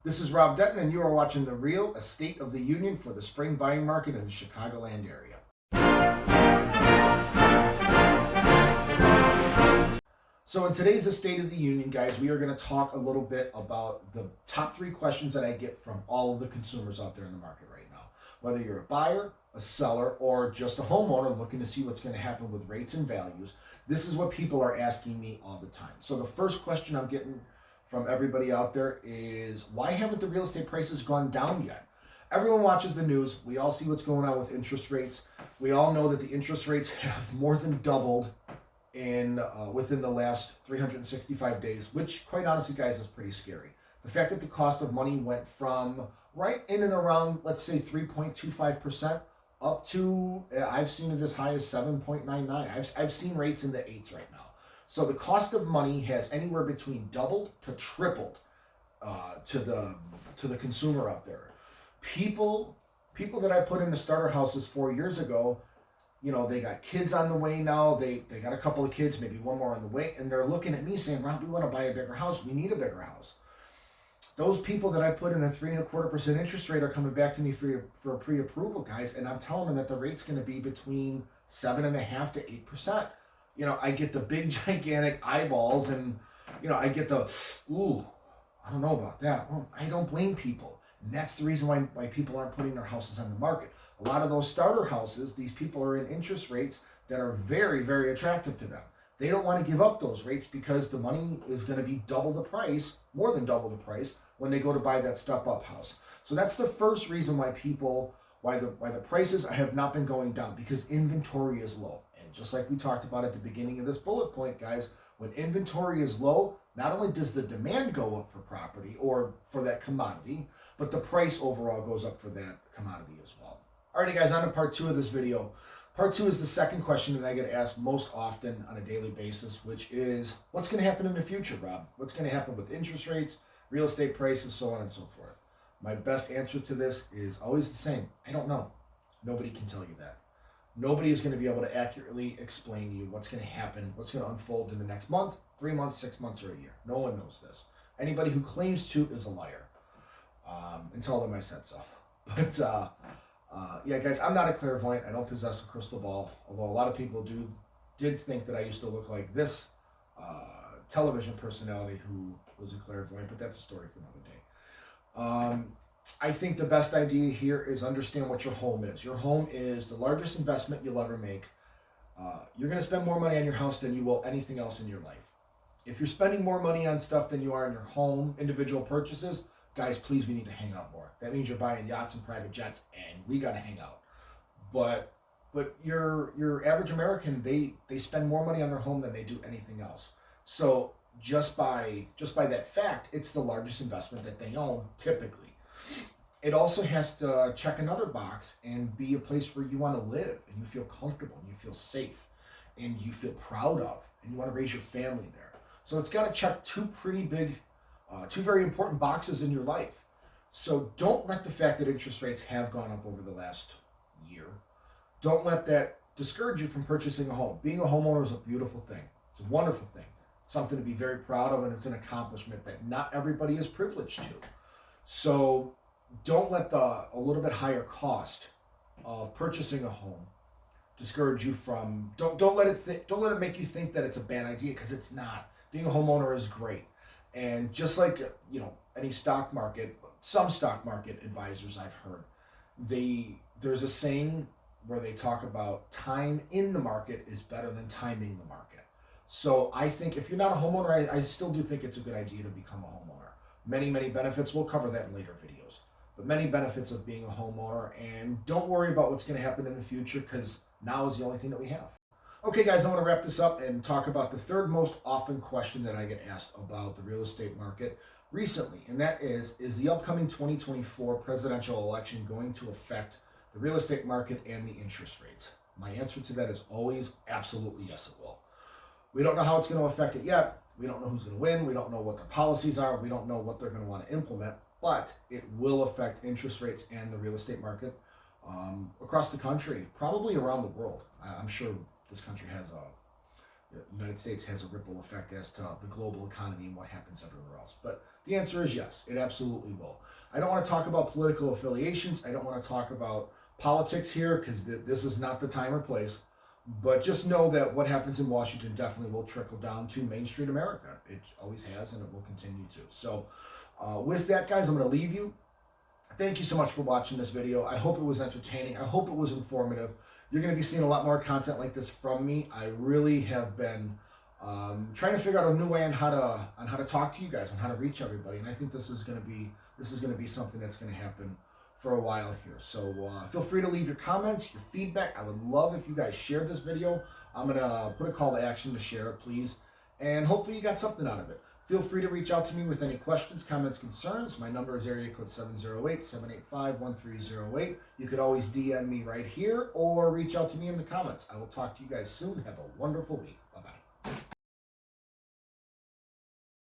This is Rob Denton, and you are watching the Real Estate of the Union for the spring buying market in the Chicagoland area. So in today's Estate of the Union, guys, we are going to talk a little bit about the top 3 questions that I get from all of the consumers out there in the market right now. Whether you're a buyer, a seller, or just a homeowner looking to see what's going to happen with rates and values, this is what people are asking me all the time. So the first question I'm getting from everybody out there is, why haven't the real estate prices gone down yet? Everyone watches the news. We all see what's going on with interest rates. We all know that the interest rates have more than doubled within the last 365 days, which quite honestly, guys, is pretty scary. The fact that the cost of money went from right in and around, let's say 3.25% up to, I've seen it as high as 7.99. I've seen rates in the 8s right now. So the cost of money has anywhere between doubled to tripled to the consumer out there. People that I put into starter houses 4 years ago, you know, they got kids on the way now. They got a couple of kids, maybe one more on the way, and they're looking at me saying, "Rob, we want to buy a bigger house. We need a bigger house." Those people that I put in a 3.25% interest rate are coming back to me for a pre-approval, guys, and I'm telling them that the rate's going to be between 7.5% to 8%. You know, I get the big gigantic eyeballs, and you know, I get the, ooh, I don't know about that. Well, I don't blame people. And that's the reason why people aren't putting their houses on the market. A lot of those starter houses, these people are in interest rates that are very, very attractive to them. They don't want to give up those rates because the money is going to be double the price, more than double the price, when they go to buy that step-up house. So that's the first reason why the prices have not been going down, because inventory is low. And just like we talked about at the beginning of this bullet point, guys, when inventory is low, not only does the demand go up for property or for that commodity, but the price overall goes up for that commodity as well. Alrighty, guys, on to part 2 of this video. Part 2 is the second question that I get asked most often on a daily basis, which is, what's going to happen in the future, Rob? What's going to happen with interest rates, real estate prices, so on and so forth? My best answer to this is always the same. I don't know. Nobody can tell you that. Nobody is going to be able to accurately explain to you what's going to happen, what's going to unfold in the next month, 3 months, 6 months, or a year. No one knows this. Anybody who claims to is a liar. And tell them I said so. But yeah, guys, I'm not a clairvoyant. I don't possess a crystal ball, although a lot of people did think that I used to look like this television personality who was a clairvoyant, but that's a story for another day. I think the best idea here is understand what your home is. Your home is the largest investment you'll ever make. You're going to spend more money on your house than you will anything else in your life. If you're spending more money on stuff than you are in your home, individual purchases, guys, please, we need to hang out more. That means you're buying yachts and private jets, and we got to hang out. But your average American, they spend more money on their home than they do anything else. So just by that fact, it's the largest investment that they own typically. It also has to check another box and be a place where you want to live and you feel comfortable and you feel safe and you feel proud of and you want to raise your family there. So it's got to check two very important boxes in your life. So don't let the fact that interest rates have gone up over the last year, don't let that discourage you from purchasing a home. Being a homeowner is a beautiful thing. It's a wonderful thing. It's something to be very proud of, and it's an accomplishment that not everybody is privileged to. So don't let a little bit higher cost of purchasing a home discourage you from, don't let it make you think that it's a bad idea, because it's not. Being a homeowner is great. And just like, you know, any stock market, some stock market advisors I've heard, there's a saying where they talk about time in the market is better than timing the market. So I think if you're not a homeowner, I still do think it's a good idea to become a homeowner. Many, many benefits. We'll cover that in later videos. But many benefits of being a homeowner. And don't worry about what's going to happen in the future, because now is the only thing that we have. Okay, guys, I want to wrap this up and talk about the third most often question that I get asked about the real estate market recently, and that is the upcoming 2024 presidential election going to affect the real estate market and the interest rates? My answer to that is always absolutely yes, it will. We don't know how it's going to affect it yet. We don't know who's going to win. We don't know what their policies are. We don't know what they're going to want to implement, but it will affect interest rates and the real estate market across the country, probably around the world. I'm sure this country has the United States has a ripple effect as to the global economy and what happens everywhere else. But the answer is yes, it absolutely will. I don't want to talk about political affiliations. I don't want to talk about politics here because this is not the time or place. But just know that what happens in Washington definitely will trickle down to Main Street America. It always has and it will continue to. So with that, guys, I'm going to leave you. Thank you so much for watching this video. I hope it was entertaining. I hope it was informative. You're going to be seeing a lot more content like this from me. I really have been trying to figure out a new way on how to talk to you guys, on how to reach everybody. And I think this is going to be something that's going to happen for a while here. So feel free to leave your comments, your feedback. I would love if you guys shared this video. I'm going to put a call to action to share it, please. And hopefully you got something out of it. Feel free to reach out to me with any questions, comments, concerns. My number is area code 708-785-1308. You could always DM me right here or reach out to me in the comments. I will talk to you guys soon. Have a wonderful week.